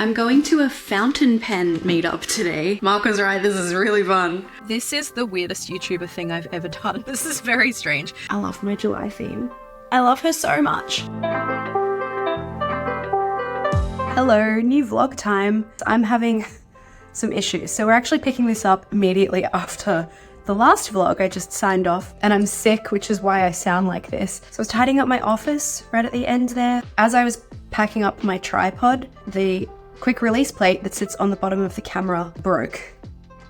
I'm going to a Fountain Pen Meetup today. Mark was right, this is really fun. This is the weirdest YouTuber thing I've ever done. This is very strange. I love my July theme. I love her so much. Hello, new vlog time. I'm having some issues. So we're actually picking this up immediately after the last vlog I just signed off, and I'm sick, which is why I sound like this. So I was tidying up my office right at the end there. As I was packing up my tripod, the quick release plate that sits on the bottom of the camera broke.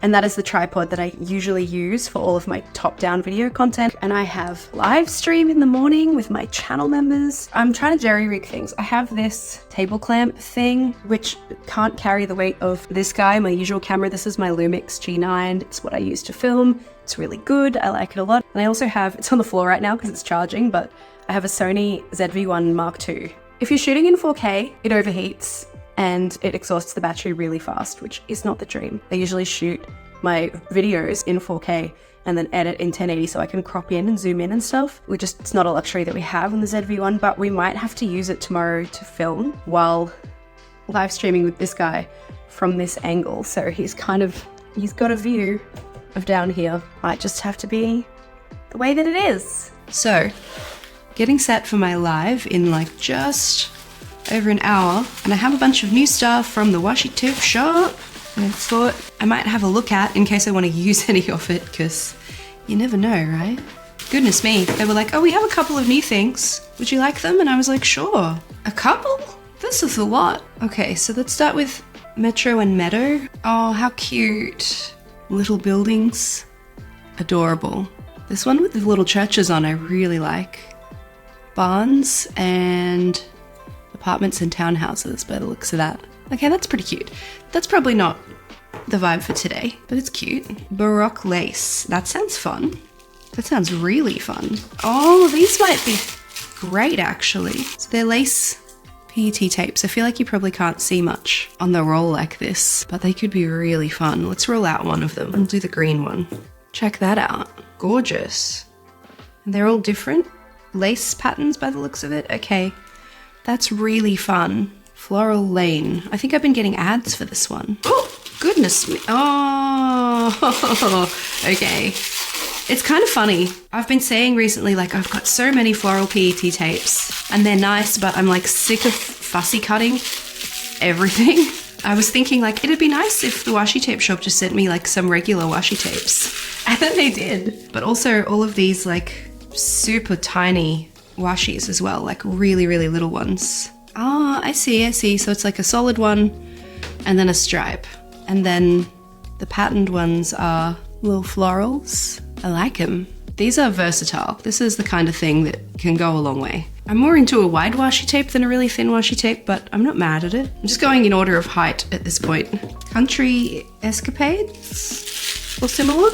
And that is the tripod that I usually use for all of my top-down video content. And I have live stream in the morning with my channel members. I'm trying to jerry-rig things. I have this table clamp thing, which can't carry the weight of this guy, my usual camera. This is my Lumix G9. It's what I use to film. It's really good. I like it a lot. And I also have, it's on the floor right now because it's charging, but I have a Sony ZV-1 Mark II. If you're shooting in 4K, it overheats and it exhausts the battery really fast, which is not the dream. I usually shoot my videos in 4K and then edit in 1080 so I can crop in and zoom in and stuff. It's not a luxury that we have on the ZV-1, but we might have to use it tomorrow to film while live streaming with this guy from this angle. So he's got a view of down here. Might just have to be the way that it is. So, getting set for my live in like just over an hour, and I have a bunch of new stuff from the Washi Tape Shop I thought I might have a look at in case I want to use any of it, because you never know, right? Goodness me, they were like, oh, we have a couple of new things. Would you like them? And I was like, sure. A couple? This is a lot. Okay, so let's start with Metro and Meadow. Oh, how cute. Little buildings. Adorable. This one with the little churches on I really like. Barns and apartments and townhouses by the looks of that. Okay, that's pretty cute. That's probably not the vibe for today, but it's cute. Baroque lace. That sounds fun. That sounds really fun. Oh, these might be great, actually. So they're lace PET tapes. I feel like you probably can't see much on the roll like this, but they could be really fun. Let's roll out one of them and do the green one. Check that out. Gorgeous. And they're all different lace patterns by the looks of it. Okay, that's really fun. Floral Lane. I think I've been getting ads for this one. Oh, goodness me. Oh, okay. It's kind of funny. I've been saying recently, like, I've got so many floral PET tapes and they're nice, but I'm like sick of fussy cutting everything. I was thinking like, it'd be nice if the Washi Tape Shop just sent me like some regular washi tapes. And then they did. But also all of these like super tiny washis as well, like really, really little ones. Oh, I see. So it's like a solid one and then a stripe. And then the patterned ones are little florals. I like them. These are versatile. This is the kind of thing that can go a long way. I'm more into a wide washi tape than a really thin washi tape, but I'm not mad at it. I'm just going in order of height at this point. Country Escapades or similar.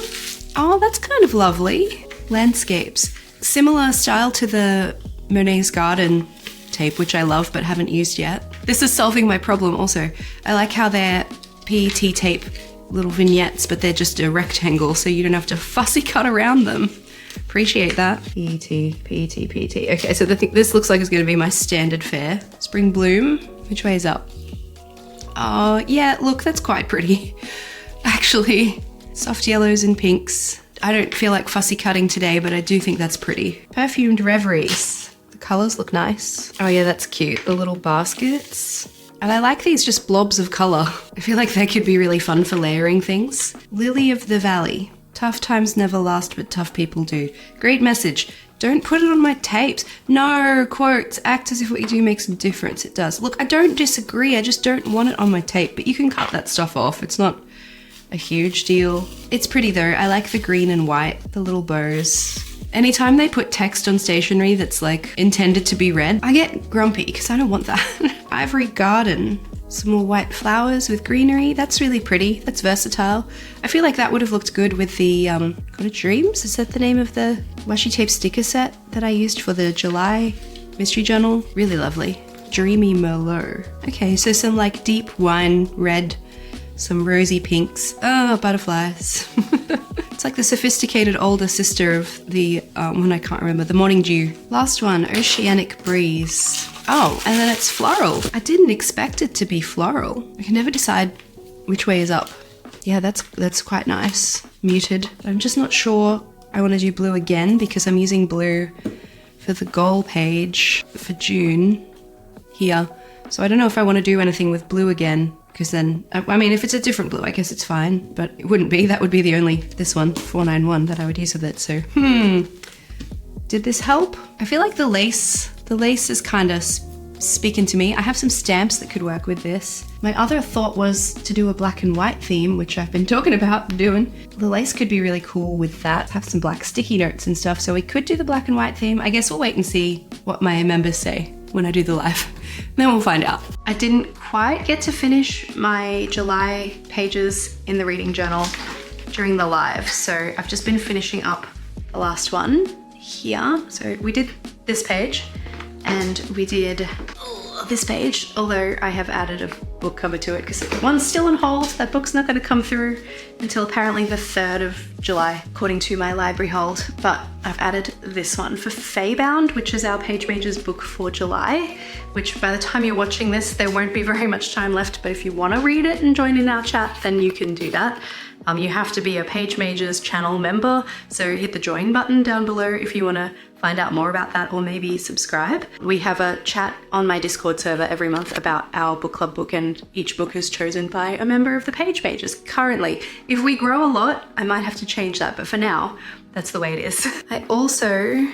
Oh, that's kind of lovely. Landscapes. Similar style to the Monet's Garden tape, which I love but haven't used yet. This is solving my problem also. I like how they're PET tape little vignettes, but they're just a rectangle, so you don't have to fussy cut around them. Appreciate that. PET. Okay, so this looks like it's going to be my standard fare. Spring Bloom. Which way is up? Oh, yeah, look, that's quite pretty. Actually, soft yellows and pinks. I don't feel like fussy cutting today, but I do think that's pretty. Perfumed Reveries. The colors look nice. Oh yeah, that's cute. The little baskets. And I like these just blobs of color. I feel like they could be really fun for layering things. Lily of the Valley. Tough times never last, but tough people do. Great message. Don't put it on my tapes. No, quotes. Act as if what you do makes a difference. It does. Look, I don't disagree. I just don't want it on my tape, but you can cut that stuff off. It's not a huge deal. It's pretty though. I like the green and white, the little bows. Anytime they put text on stationery that's like intended to be read, I get grumpy because I don't want that. Ivory Garden. Some more white flowers with greenery. That's really pretty. That's versatile. I feel like that would have looked good with the Cottage Dreams. Is that the name of the washi tape sticker set that I used for the July mystery journal? Really lovely. Dreamy Merlot. Okay, so some like deep wine red, some rosy pinks. Oh, butterflies. It's like the sophisticated older sister of the one I can't remember, the Morning Dew. Last one, Oceanic Breeze. Oh, and then it's floral. I didn't expect it to be floral. I can never decide which way is up. Yeah, that's quite nice. Muted. I'm just not sure I want to do blue again because I'm using blue for the goal page for June here. So I don't know if I want to do anything with blue again, because then, I mean, if it's a different blue, I guess it's fine, but it wouldn't be. That would be the only, this one, 491, that I would use with it. So, did this help? I feel like the lace is kind of speaking to me. I have some stamps that could work with this. My other thought was to do a black and white theme, which I've been talking about doing. The lace could be really cool with that. Have some black sticky notes and stuff, so we could do the black and white theme. I guess we'll wait and see what my members say when I do the live. Then we'll find out. I didn't quite get to finish my July pages in the reading journal during the live, so I've just been finishing up the last one here. So we did this page and we did this page, although I have added a book cover to it because one's still on hold. That book's not going to come through until apparently the 3rd of July, according to my library hold. But I've added this one for Feybound, which is our Page Majors book for July, which by the time you're watching this, there won't be very much time left. But if you want to read it and join in our chat, then you can do that. You have to be a Page Majors channel member, so hit the join button down below if you want to find out more about that, or maybe subscribe. We have a chat on my Discord server every month about our book club book, and each book is chosen by a member of the Page Majors currently. If we grow a lot, I might have to change that, but for now, that's the way it is. I also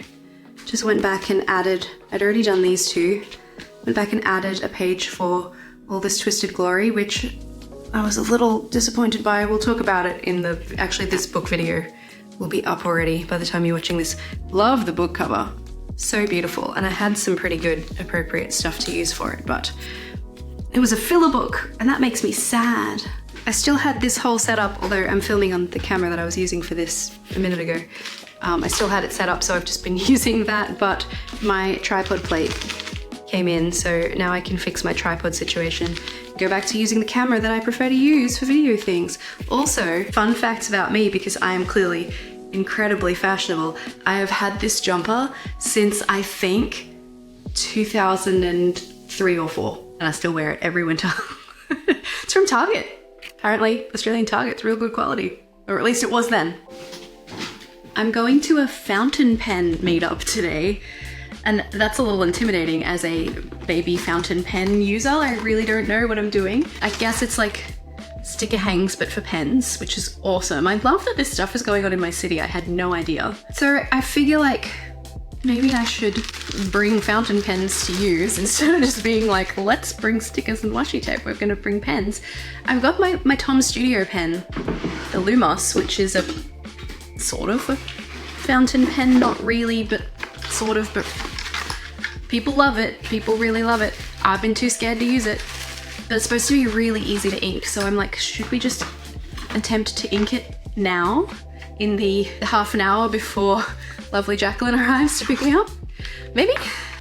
just went back and added, I'd already done these two, went back and added a page for All This Twisted Glory, which I was a little disappointed by. We'll talk about it in the, actually this book video will be up already by the time you're watching this. Love the book cover, so beautiful. And I had some pretty good appropriate stuff to use for it, but it was a filler book and that makes me sad. I still had this whole setup, although I'm filming on the camera that I was using for this a minute ago. I still had it set up, so I've just been using that, but my tripod plate came in, so now I can fix my tripod situation. Go back to using the camera that I prefer to use for video things. Also, fun facts about me, because I am clearly incredibly fashionable. I have had this jumper since I think 2003 or 4, and I still wear it every winter. It's from Target. Apparently, Australian Target's real good quality, or at least it was then. I'm going to a Fountain Pen Meetup today, and that's a little intimidating as a baby fountain pen user. I really don't know what I'm doing. I guess it's like sticker hangs, but for pens, which is awesome. I love that this stuff is going on in my city. I had no idea. So I figure like maybe I should bring fountain pens to use instead of just being like, let's bring stickers and washi tape. We're gonna bring pens. I've got my Tom Studio pen, the Lumos, which is a sort of a fountain pen, not really, but sort of, but people love it. People really love it. I've been too scared to use it, but it's supposed to be really easy to ink. So I'm like, should we just attempt to ink it now in the half an hour before lovely Jacqueline arrives to pick me up? Maybe.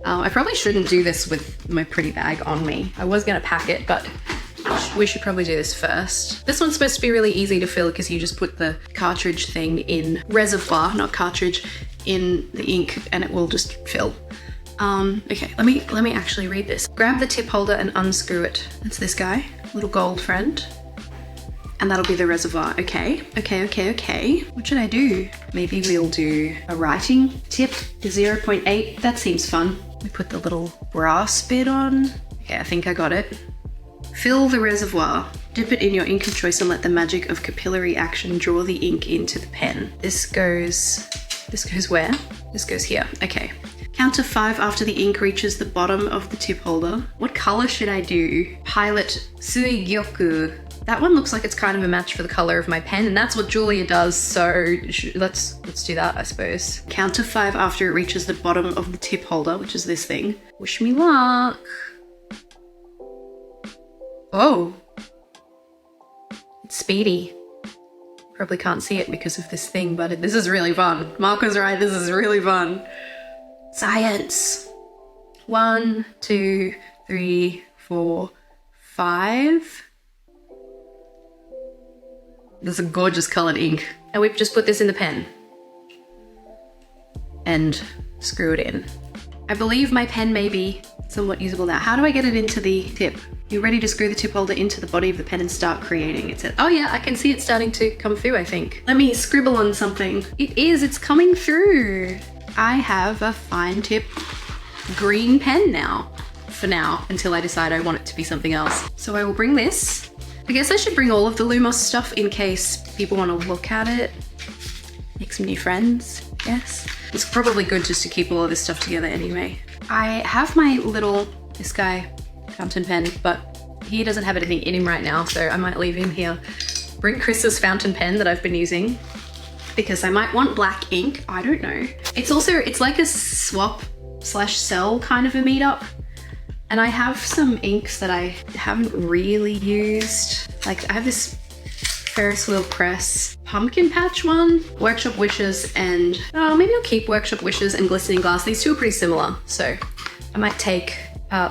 I probably shouldn't do this with my pretty bag on me. I was gonna pack it, but we should probably do this first. This one's supposed to be really easy to fill because you just put the cartridge thing in reservoir, not cartridge, in the ink, and it will just fill. Okay, let me actually read this. Grab the tip holder and unscrew it. That's this guy, little gold friend. And that'll be the reservoir. Okay. What should I do? Maybe we'll do a writing tip, the 0.8. That seems fun. We put the little brass bit on. Okay, I think I got it. Fill the reservoir. Dip it in your ink of choice and let the magic of capillary action draw the ink into the pen. This goes where? This goes here. Okay. Count to 5 after the ink reaches the bottom of the tip holder. What color should I do? Pilot Suigyoku. That one looks like it's kind of a match for the color of my pen, and that's what Julia does, so let's do that, I suppose. Count to 5 after it reaches the bottom of the tip holder, which is this thing. Wish me luck. Oh. It's speedy. Probably can't see it because of this thing, but this is really fun. Mark was right, this is really fun. Science. 1, 2, 3, 4, 5. There's a gorgeous colored ink. And we've just put this in the pen and screw it in. I believe my pen may be somewhat usable now. How do I get it into the tip? You're ready to screw the tip holder into the body of the pen and start creating. It said, oh yeah, I can see it starting to come through, I think. Let me scribble on something. It's coming through. I have a fine tip green pen now, for now, until I decide I want it to be something else. So I will bring this. I guess I should bring all of the Lumos stuff in case people want to look at it. Make some new friends, yes. It's probably good just to keep all of this stuff together anyway. I have my little, this guy, fountain pen, but he doesn't have anything in him right now, so I might leave him here. Bring Chris's fountain pen that I've been using because I might want black ink, I don't know. It's like a swap/sell kind of a meetup. And I have some inks that I haven't really used. Like I have this Ferris wheel press pumpkin patch one, Workshop Wishes, and maybe I'll keep Workshop Wishes and Glistening Glass. These two are pretty similar, so I might take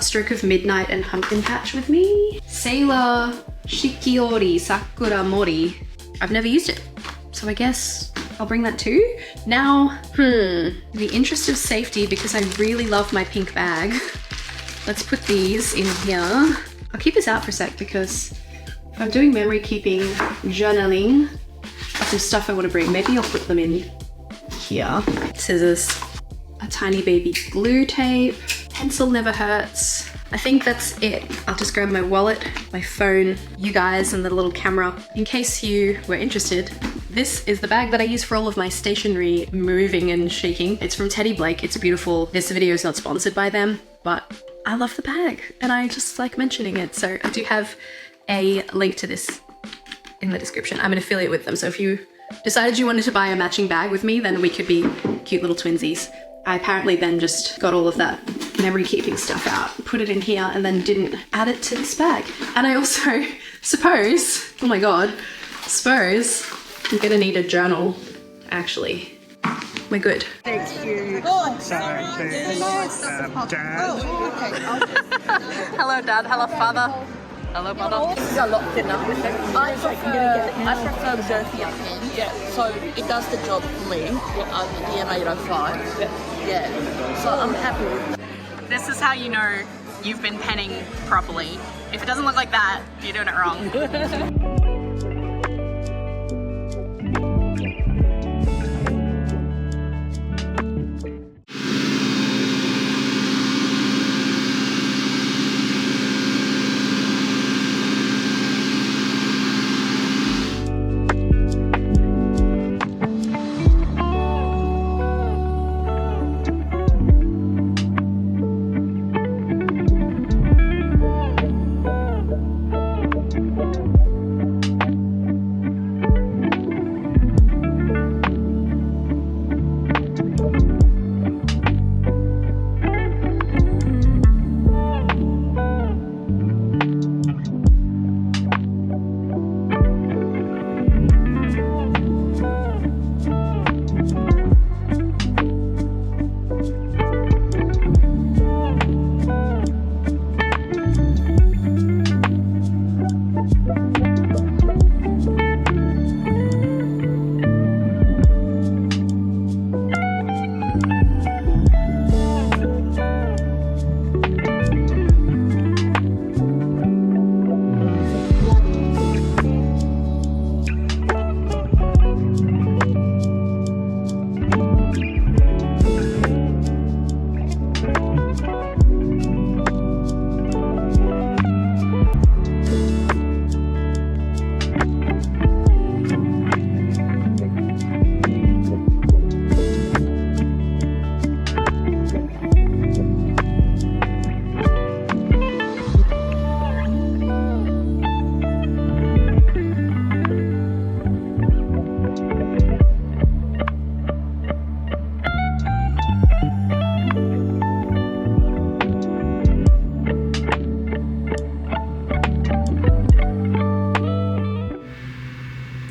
Stroke of Midnight and pumpkin patch with me. Sailor Shikiori Sakura Mori. I've never used it, so I guess I'll bring that too. Now, in the interest of safety, because I really love my pink bag, let's put these in here. I'll keep this out for a sec because if I'm doing memory keeping, journaling, some stuff I want to bring, maybe I'll put them in here. Scissors, a tiny baby glue tape, pencil never hurts. I think that's it. I'll just grab my wallet, my phone, you guys, and the little camera. In case you were interested, this is the bag that I use for all of my stationery moving and shaking. It's from Teddy Blake. It's beautiful. This video is not sponsored by them, but I love the bag and I just like mentioning it. So I do have a link to this in the description. I'm an affiliate with them. So if you decided you wanted to buy a matching bag with me, then we could be cute little twinsies. I apparently then just got all of that memory keeping stuff out, put it in here, and then didn't add it to this bag. And I also suppose, oh my God, suppose I'm gonna need a journal, actually. We're good. Thank you. Dad. Hello, Dad. Hello, Father. Hello, Mother. This is a lot thinner. I prefer girthier pen. Yeah, so it does the job for me. The M805. Yeah, so I'm happy with that. This is how you know you've been penning properly. If it doesn't look like that, you're doing it wrong.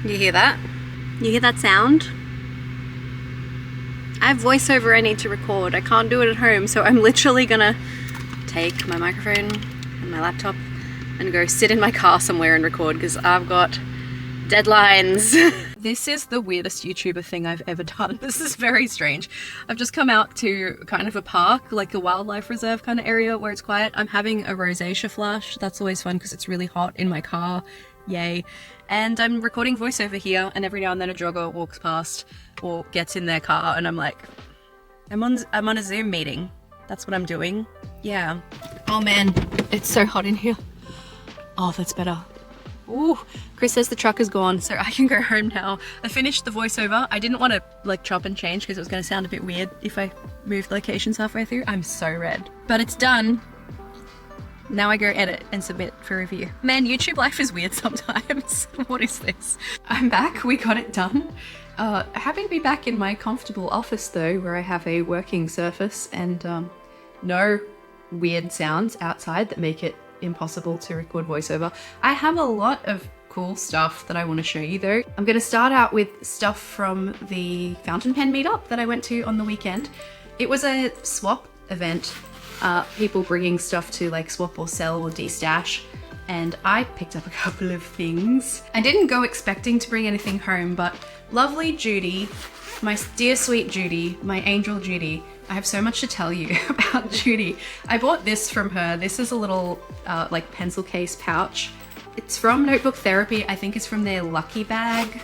You hear that? You hear that sound? I have voiceover I need to record. I can't do it at home, so I'm literally gonna take my microphone and my laptop and go sit in my car somewhere and record because I've got deadlines. This is the weirdest YouTuber thing I've ever done. This is very strange. I've just come out to kind of a park, like a wildlife reserve kind of area where it's quiet. I'm having a rosacea flush. That's always fun because it's really hot in my car. Yay. And I'm recording voiceover here, and every now and then a jogger walks past or gets in their car and I'm like, I'm on a Zoom meeting. That's what I'm doing. Yeah. Oh man, it's so hot in here. Oh, that's better. Ooh, Chris says the truck is gone, so I can go home now. I finished the voiceover. I didn't want to like chop and change because it was going to sound a bit weird if I moved locations halfway through. I'm so red. But it's done. Now I go edit and submit for review. Man, YouTube life is weird sometimes. What is this? I'm back. We got it done. Happy to be back in my comfortable office though, where I have a working surface and no weird sounds outside that make it impossible to record voiceover. I have a lot of cool stuff that I want to show you though. I'm going to start out with stuff from the Fountain Pen Meetup that I went to on the weekend. It was a swap event, people bringing stuff to like swap or sell or de-stash, and I picked up a couple of things. I didn't go expecting to bring anything home, but lovely Judy, my dear sweet Judy, my angel Judy, I have so much to tell you about Judy. I bought this from her. This is a little like pencil case pouch. It's from Notebook Therapy. I think it's from their Lucky Bag.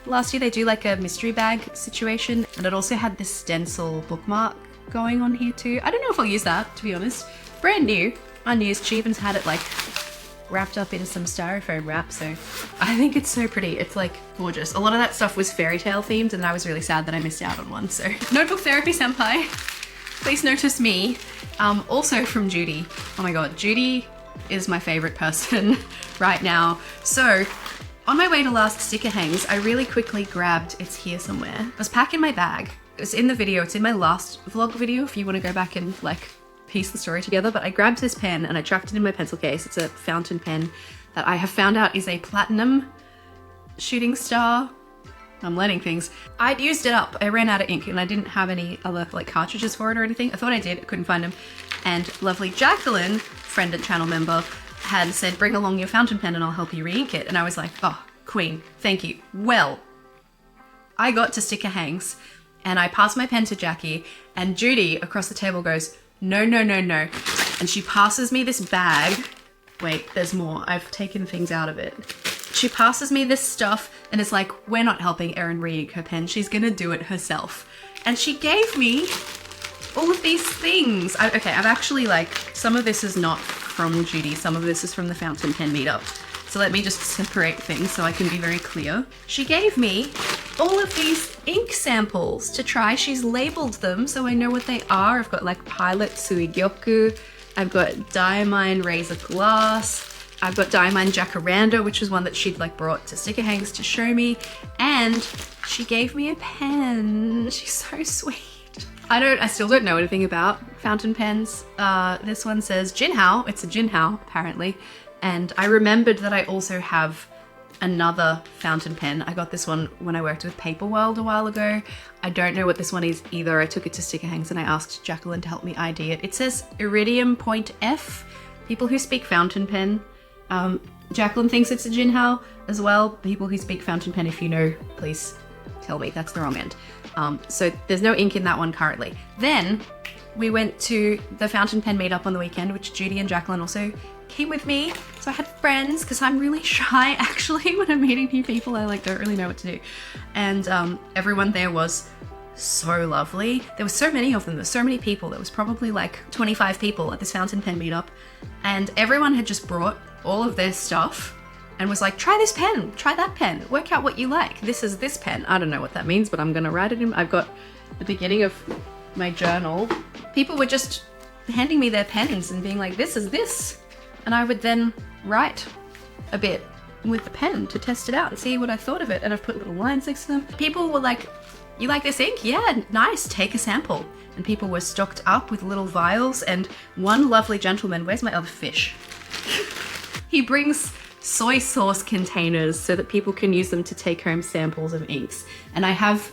Last year they do like a mystery bag situation, and it also had this stencil bookmark going on here too. I don't know if I'll use that, to be honest. Brand new, unused. She even had it like wrapped up in some styrofoam wrap, so I think it's so pretty. It's like gorgeous. A lot of that stuff was fairy tale themed, and I was really sad that I missed out on one. So Notebook Therapy senpai, please notice me. Also from Judy. Oh my god, Judy is my favorite person right now. So on my way to last sticker hangs, I really quickly grabbed, it's here somewhere. I was packing my bag. It's in the video. It's in my last vlog video if you want to go back and like piece the story together, but I grabbed this pen and I chucked it in my pencil case. It's a fountain pen that I have found out is a platinum shooting star. I'm learning things. I'd used it up. I ran out of ink and I didn't have any other like cartridges for it or anything. I thought I did, I couldn't find them. And lovely Jacqueline, friend and channel member, had said, bring along your fountain pen and I'll help you re-ink it. And I was like, oh, queen, thank you. Well, I got to sticker hangs and I passed my pen to Jackie, and Judy across the table goes, no, no, no, no. And she passes me this bag. Wait, there's more. I've taken things out of it. She passes me this stuff and is like, we're not helping Erin re-ink her pen. She's gonna do it herself. And she gave me all of these things. Okay, I've actually like, some of this is not from Judy. Some of this is from the Fountain Pen Meetup. So let me just separate things so I can be very clear. She gave me all of these ink samples to try. She's labeled them so I know what they are. I've got like Pilot Suigyoku. I've got Diamine Razor Glass. I've got Diamine Jacaranda, which is one that she'd like brought to sticker hangs to show me. And she gave me a pen. She's so sweet. I still don't know anything about fountain pens. This one says Jinhao. It's a Jinhao, apparently. And I remembered that I also have another fountain pen. I got this one when I worked with Paper World a while ago. I don't know what this one is either. I took it to sticker hangs and I asked Jacqueline to help me ID it. It says Iridium Point F. People who speak fountain pen. Jacqueline thinks it's a Jinhao as well. People who speak fountain pen, if you know, please tell me. That's the wrong end. So there's no ink in that one currently. Then we went to the Fountain Pen Meetup on the weekend, which Judy and Jacqueline also came with me. So I had friends, because I'm really shy actually when I'm meeting new people. I like don't really know what to do. And everyone there was so lovely. There were so many of them. There were so many people. There was probably like 25 people at this Fountain Pen Meetup. And everyone had just brought all of their stuff and was like, try this pen, try that pen, work out what you like. This is this pen. I don't know what that means, but I'm gonna write it in. I've got the beginning of my journal. People were just handing me their pens and being like, this is this. And I would then write a bit with the pen to test it out and see what I thought of it. And I've put little lines next to them. People were like, you like this ink? Yeah, nice, take a sample. And people were stocked up with little vials, and one lovely gentleman, where's my other fish? He brings soy sauce containers so that people can use them to take home samples of inks. And I have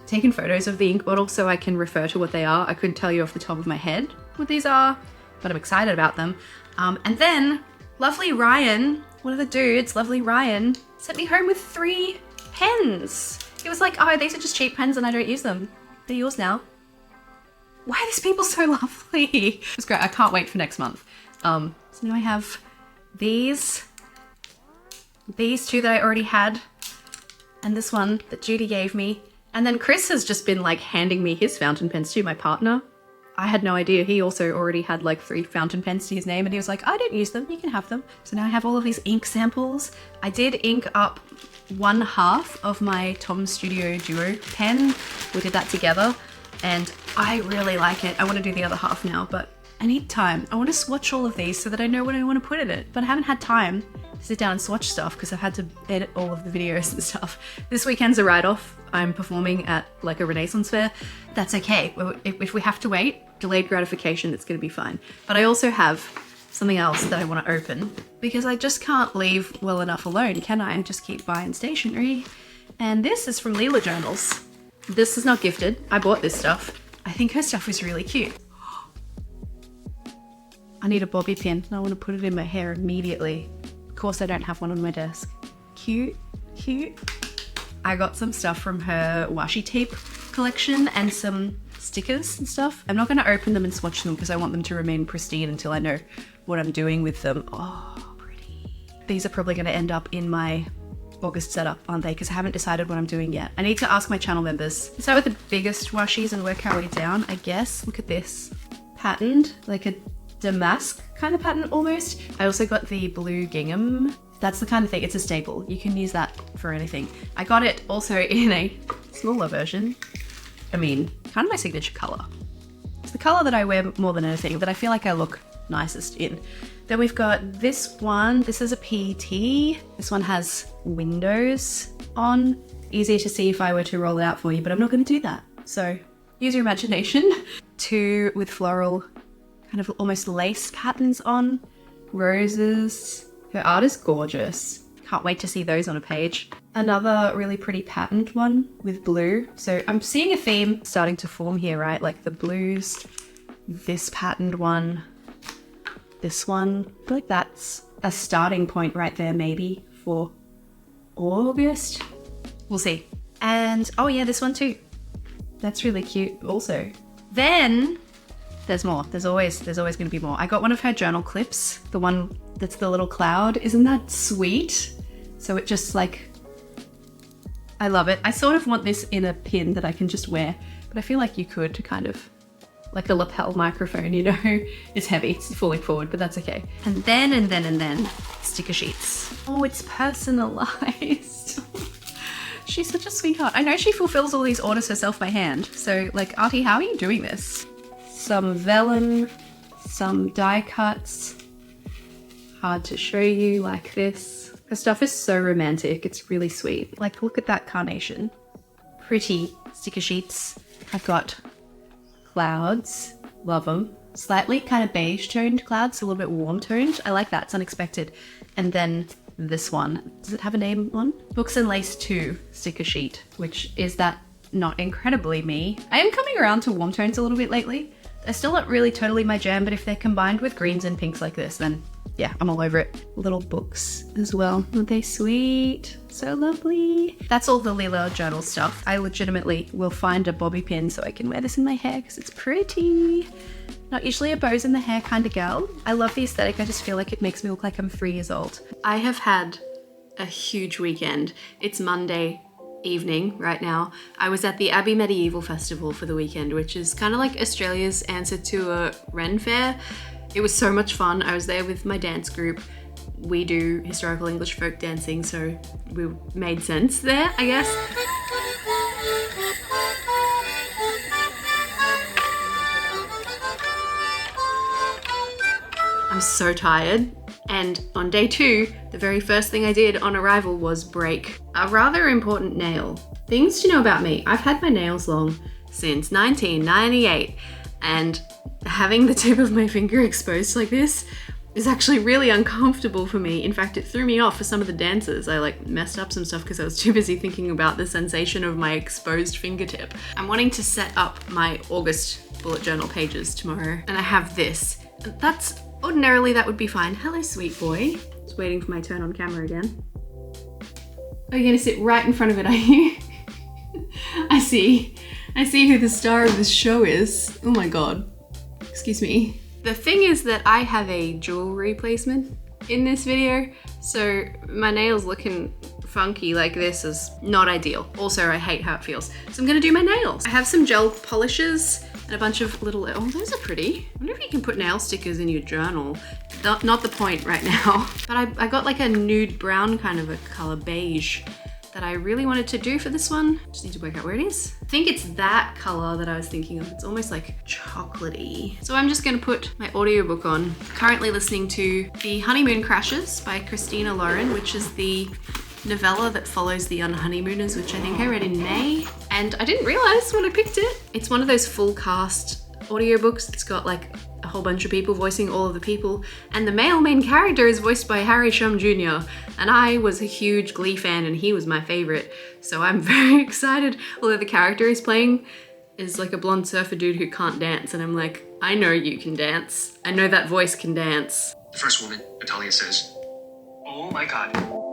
taken photos of the ink bottle so I can refer to what they are. I couldn't tell you off the top of my head what these are, but I'm excited about them. And then lovely Ryan, one of the dudes, lovely Ryan, sent me home with 3 pens. He was like, oh, these are just cheap pens and I don't use them. They're yours now. Why are these people so lovely? It's great. I can't wait for next month. So now I have these two that I already had, and this one that Judy gave me. And then Chris has just been like handing me his fountain pens too, my partner. I had no idea. He also already had like 3 fountain pens to his name, and he was like, I don't use them, you can have them. So now I have all of these ink samples. I did ink up 1/2 of my Tom Studio Duo pen. We did that together, and I really like it. I want to do the other half now, but I need time. I want to swatch all of these so that I know what I want to put in it, but I haven't had time to sit down and swatch stuff because I've had to edit all of the videos and stuff. This weekend's a write-off. I'm performing at like a Renaissance fair. That's okay. If we have to wait, delayed gratification, it's going to be fine. But I also have something else that I want to open because I just can't leave well enough alone, can I? Just keep buying stationery. And this is from Leelajournals. This is not gifted. I bought this stuff. I think her stuff is really cute. I need a bobby pin and I want to put it in my hair immediately. Of course I don't have one on my desk. Cute, cute. I got some stuff from her washi tape collection and some stickers and stuff. I'm not going to open them and swatch them because I want them to remain pristine until I know what I'm doing with them. Oh, pretty. These are probably going to end up in my August setup, aren't they? Because I haven't decided what I'm doing yet. I need to ask my channel members. Start with the biggest washies and work our way down, I guess. Look at this. Patterned, like a damask kind of pattern almost. I also got the blue gingham. That's the kind of thing, it's a staple. You can use that for anything. I got it also in a smaller version. I mean, kind of my signature color. It's the color that I wear more than anything, that I feel like I look nicest in. Then we've got this one. This is a PT. This one has windows on. Easier to see if I were to roll it out for you, but I'm not going to do that. So use your imagination. 2 with floral, kind of almost lace patterns on. Roses. Her art is gorgeous. Can't wait to see those on a page. Another really pretty patterned one with blue. So I'm seeing a theme starting to form here, right? Like the blues, this patterned one, this one. I feel like that's a starting point right there maybe for August. We'll see. And oh yeah, this one too. That's really cute also. Then there's more. There's always going to be more. I got one of her journal clips, the one that's the little cloud. Isn't that sweet? So it just like, I love it. I sort of want this in a pin that I can just wear, but I feel like you could kind of, like a lapel microphone, you know? It's heavy, it's falling forward, but that's okay. And then, sticker sheets. Oh, it's personalized. She's such a sweetheart. I know she fulfills all these orders herself by hand. So like, Artie, how are you doing this? Some vellum, some die cuts. Hard to show you like this. Her stuff is so romantic. It's really sweet. Like, look at that carnation. Pretty sticker sheets. I've got clouds. Love them. Slightly kind of beige toned clouds, a little bit warm toned. I like that. It's unexpected. And then this one. Does it have a name on? Books and Lace 2 sticker sheet, which is that not incredibly me. I am coming around to warm tones a little bit lately. They're still not really totally my jam, but if they're combined with greens and pinks like this, then yeah, I'm all over it. Little books as well. Aren't they sweet? So lovely. That's all the Leelajournals stuff. I legitimately will find a bobby pin so I can wear this in my hair because it's pretty. Not usually a bows in the hair kind of girl. I love the aesthetic. I just feel like it makes me look like I'm 3 years old. I have had a huge weekend. It's Monday evening right now. I was at the Abbey Medieval Festival for the weekend, which is kind of like Australia's answer to a Ren Fair. It was so much fun. I was there with my dance group. We do historical English folk dancing, so we made sense there, I guess. I'm so tired. And on day 2, the very first thing I did on arrival was break a rather important nail. Things to know about me. I've had my nails long since 1998, and having the tip of my finger exposed like this is actually really uncomfortable for me. In fact, it threw me off for some of the dances. I like messed up some stuff because I was too busy thinking about the sensation of my exposed fingertip. I'm wanting to set up my August bullet journal pages tomorrow, and I have this. That's ordinarily that would be fine. Hello, sweet boy. Just waiting for my turn on camera again. Are you gonna sit right in front of it, are you? I see who the star of this show is. Oh my god. Excuse me. The thing is that I have a jewelry placement in this video, so my nails looking funky like this is not ideal. Also, I hate how it feels. So I'm gonna do my nails. I have some gel polishes and a bunch of little, oh, those are pretty. I wonder if you can put nail stickers in your journal. Not the point right now. But I got like a nude brown kind of a color, beige, that I really wanted to do for this one. Just need to work out where it is. I think it's that color that I was thinking of. It's almost like chocolatey. So I'm just gonna put my audiobook on. Currently listening to The Honeymoon Crashes by Christina Lauren, which is the novella that follows the Unhoneymooners, which I think I read in May. And I didn't realize when I picked it. It's one of those full cast audiobooks. It's got like a whole bunch of people voicing all of the people, and the male main character is voiced by Harry Shum Jr. And I was a huge Glee fan and he was my favorite, so I'm very excited. Although the character he's playing is like a blonde surfer dude who can't dance, and I'm like, I know you can dance. I know that voice can dance. The first woman, Natalia, says, "Oh my god."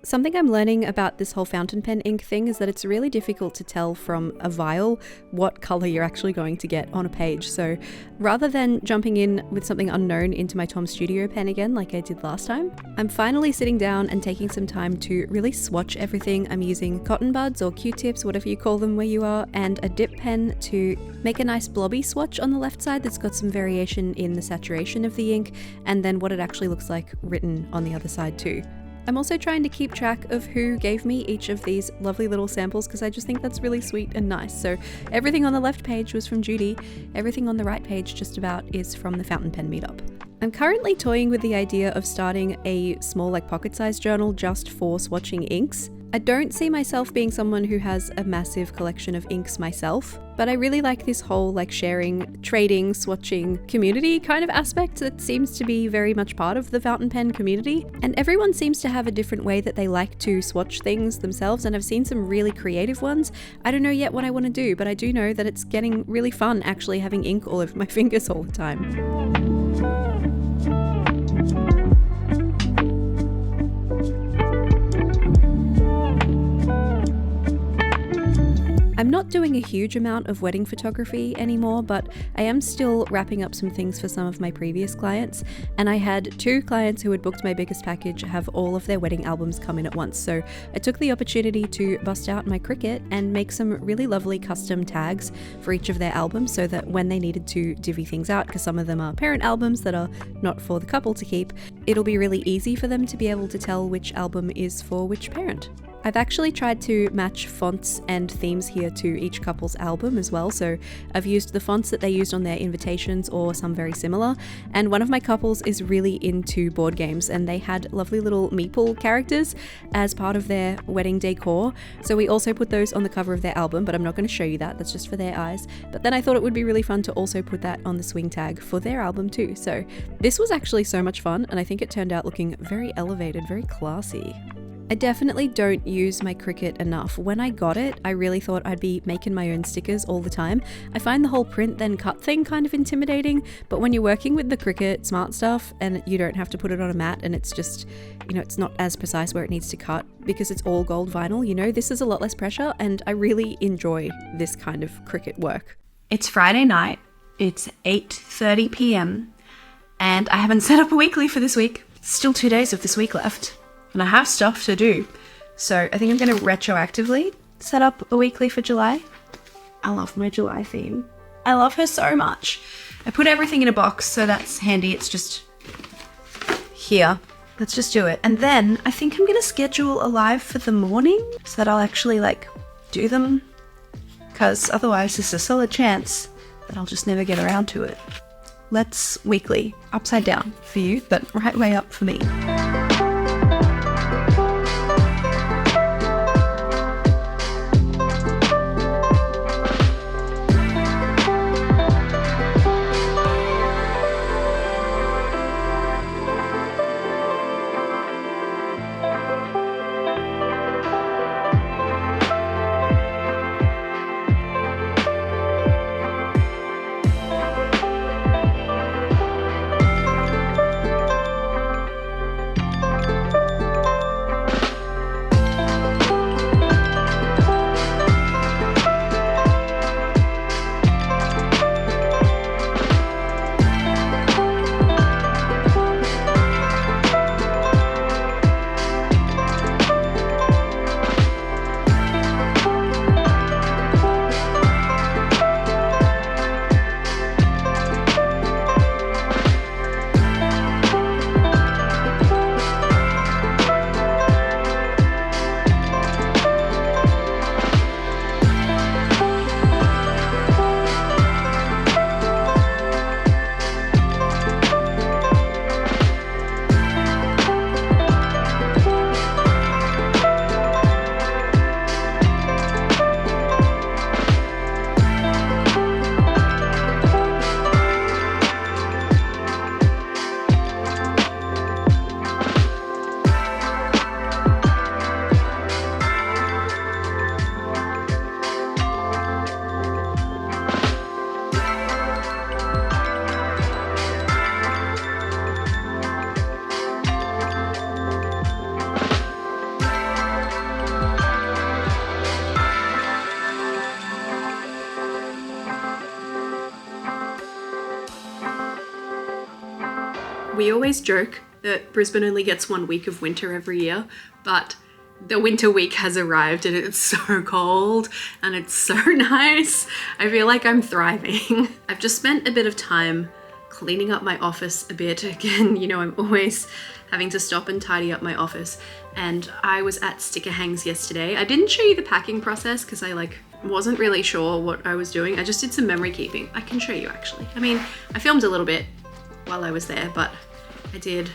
Something I'm learning about this whole fountain pen ink thing is that it's really difficult to tell from a vial what color you're actually going to get on a page. So rather than jumping in with something unknown into my Tom Studio pen again like I did last time, I'm finally sitting down and taking some time to really swatch everything. I'm using cotton buds or Q-tips, whatever you call them where you are, and a dip pen to make a nice blobby swatch on the left side that's got some variation in the saturation of the ink, and then what it actually looks like written on the other side too. I'm also trying to keep track of who gave me each of these lovely little samples because I just think that's really sweet and nice. So everything on the left page was from Judy, everything on the right page just about is from the Fountain Pen Meetup. I'm currently toying with the idea of starting a small like pocket-sized journal just for swatching inks. I don't see myself being someone who has a massive collection of inks myself, but I really like this whole like sharing, trading, swatching community kind of aspect that seems to be very much part of the fountain pen community. And everyone seems to have a different way that they like to swatch things themselves, and I've seen some really creative ones. I don't know yet what I want to do, but I do know that it's getting really fun actually having ink all over my fingers all the time. I'm not doing a huge amount of wedding photography anymore, but I am still wrapping up some things for some of my previous clients, and I had 2 clients who had booked my biggest package have all of their wedding albums come in at once, so I took the opportunity to bust out my Cricut and make some really lovely custom tags for each of their albums so that when they needed to divvy things out, because some of them are parent albums that are not for the couple to keep, it'll be really easy for them to be able to tell which album is for which parent. I've actually tried to match fonts and themes here to each couple's album as well, so I've used the fonts that they used on their invitations or some very similar, and one of my couples is really into board games and they had lovely little meeple characters as part of their wedding decor, so we also put those on the cover of their album, but I'm not going to show you that, that's just for their eyes. But then I thought it would be really fun to also put that on the swing tag for their album too, so this was actually so much fun and I think it turned out looking very elevated, very classy. I definitely don't use my Cricut enough. When I got it, I really thought I'd be making my own stickers all the time. I find the whole print then cut thing kind of intimidating, but when you're working with the Cricut Smart Stuff and you don't have to put it on a mat and it's just, you know, it's not as precise where it needs to cut because it's all gold vinyl, you know, this is a lot less pressure and I really enjoy this kind of Cricut work. It's Friday night, it's 8:30 p.m. and I haven't set up a weekly for this week. Still 2 days of this week left. And I have stuff to do. So I think I'm going to retroactively set up a weekly for July. I love my July theme. I love her so much. I put everything in a box, so that's handy. It's just here. Let's just do it. And then I think I'm going to schedule a live for the morning so that I'll actually like do them. Because otherwise there's a solid chance that I'll just never get around to it. Let's weekly, upside down for you, but right way up for me. We always joke that Brisbane only gets 1 week of winter every year, but the winter week has arrived and it's so cold and it's so nice. I feel like I'm thriving. I've just spent a bit of time cleaning up my office a bit. Again, you know, I'm always having to stop and tidy up my office. And I was at Sticker Hangs yesterday. I didn't show you the packing process because I wasn't really sure what I was doing. I just did some memory keeping. I can show you actually. I mean, I filmed a little bit while I was there, but I did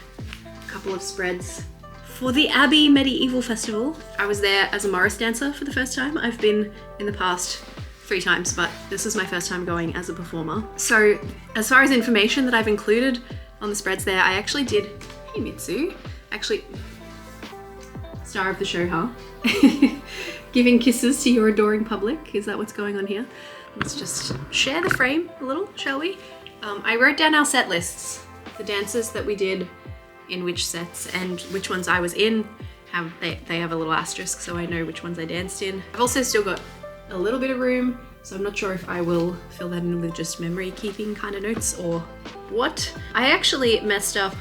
a couple of spreads for the Abbey Medieval Festival. I was there as a Morris dancer for the first time. I've been in the past 3 times, but this is my first time going as a performer. So as far as information that I've included on the spreads there, I actually did, hey Mitsu, actually, star of the show, huh? Giving kisses to your adoring public, is that what's going on here? Let's just share the frame a little, shall we? I wrote down our set lists, the dances that we did in which sets and which ones I was in. They have a little asterisk so I know which ones I danced in. I've also still got a little bit of room, so I'm not sure if I will fill that in with just memory keeping kind of notes or what. I actually messed up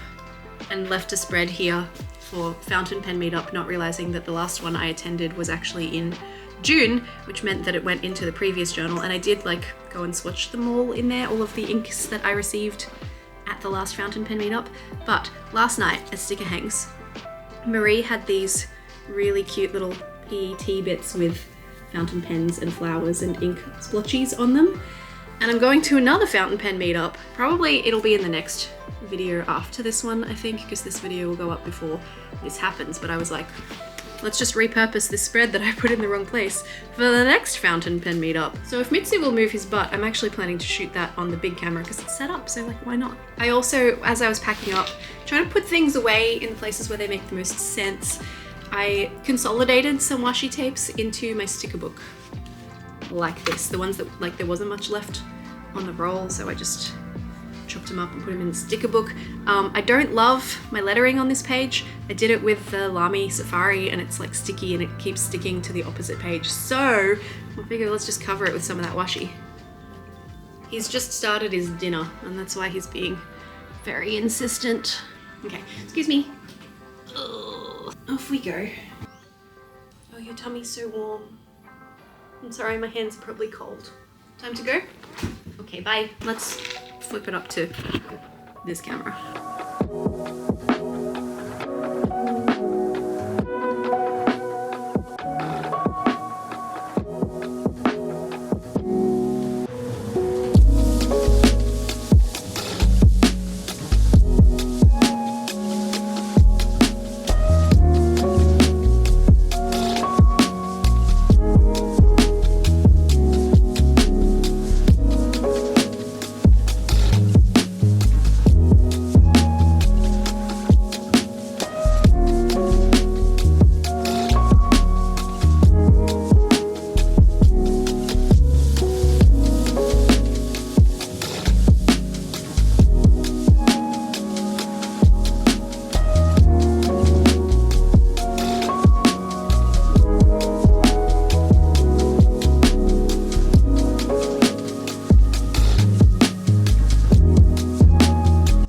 and left a spread here for Fountain Pen Meetup, not realizing that the last one I attended was actually in June, which meant that it went into the previous journal, and I did go and swatch them all in there, all of the inks that I received at the last Fountain Pen Meetup. But last night at Sticker Hangs, Marie had these really cute little PET bits with fountain pens and flowers and ink splotchies on them. And I'm going to another Fountain Pen Meetup. Probably it'll be in the next video after this one, I think, because this video will go up before this happens. But I was like, let's just repurpose this spread that I put in the wrong place for the next Fountain Pen Meetup. So if Mitsu will move his butt, I'm actually planning to shoot that on the big camera because it's set up, so why not? I also, as I was packing up, trying to put things away in places where they make the most sense, I consolidated some washi tapes into my sticker book like this. The ones that there wasn't much left on the roll, so I just chopped them up and put them in the sticker book. I don't love my lettering on this page. I did it with the Lamy Safari and it's sticky and it keeps sticking to the opposite page. So I figure let's just cover it with some of that washi. He's just started his dinner and that's why he's being very insistent. Okay, excuse me. Ugh. Off we go. Oh, your tummy's so warm. I'm sorry, my hands are probably cold. Time to go? Okay, bye. Let's flip it up to this camera.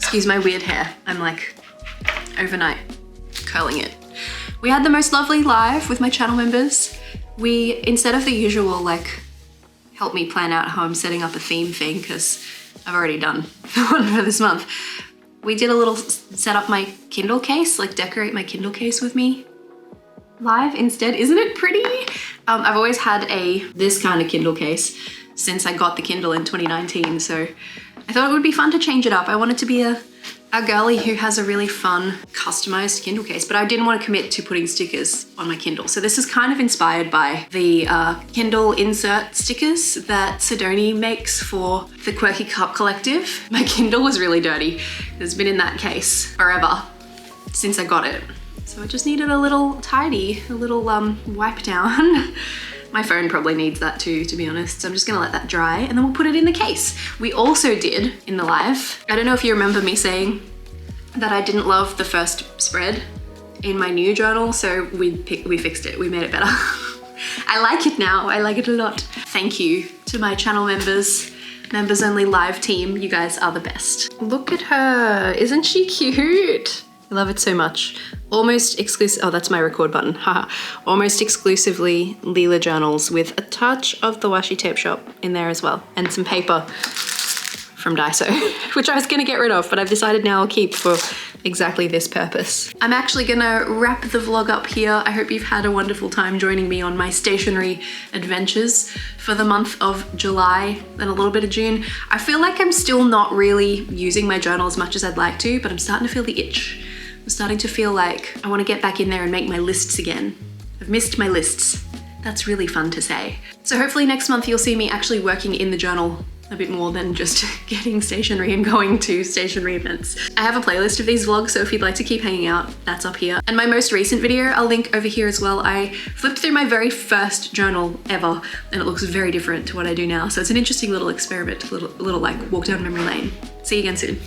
Excuse my weird hair. I'm like overnight curling it. We had the most lovely live with my channel members. We, instead of the usual like help me plan out how I'm setting up a theme thing, because I've already done one for this month, we did a little set up my Kindle case, like decorate my Kindle case with me live instead. Isn't it pretty? I've always had this kind of Kindle case since I got the Kindle in 2019, so I thought it would be fun to change it up. I wanted to be a girly who has a really fun customized Kindle case, but I didn't want to commit to putting stickers on my Kindle. So this is kind of inspired by the Kindle insert stickers that Sidoni makes for the Quirky Cup Collective. My Kindle was really dirty. It's been in that case forever since I got it. So I just needed a little tidy, a little wipe down. My phone probably needs that too, to be honest. So I'm just gonna let that dry and then we'll put it in the case. We also did in the live, I don't know if you remember me saying that I didn't love the first spread in my new journal, so we fixed it, we made it better. I like it now, I like it a lot. Thank you to my channel members, members only live team, you guys are the best. Look at her, isn't she cute? I love it so much. Almost exclusive, oh, that's my record button, haha. Almost exclusively Leelajournals with a touch of the Washi Tape Shop in there as well. And some paper from Daiso, which I was gonna get rid of, but I've decided now I'll keep for exactly this purpose. I'm actually gonna wrap the vlog up here. I hope you've had a wonderful time joining me on my stationery adventures for the month of July and a little bit of June. I feel like I'm still not really using my journal as much as I'd like to, but I'm starting to feel the itch. I'm starting to feel like I want to get back in there and make my lists again. I've missed my lists. That's really fun to say. So hopefully next month you'll see me actually working in the journal a bit more than just getting stationery and going to stationery events. I have a playlist of these vlogs, so if you'd like to keep hanging out, that's up here. And my most recent video, I'll link over here as well. I flipped through my very first journal ever, and it looks very different to what I do now. So it's an interesting little experiment, little like walk down memory lane. See you again soon.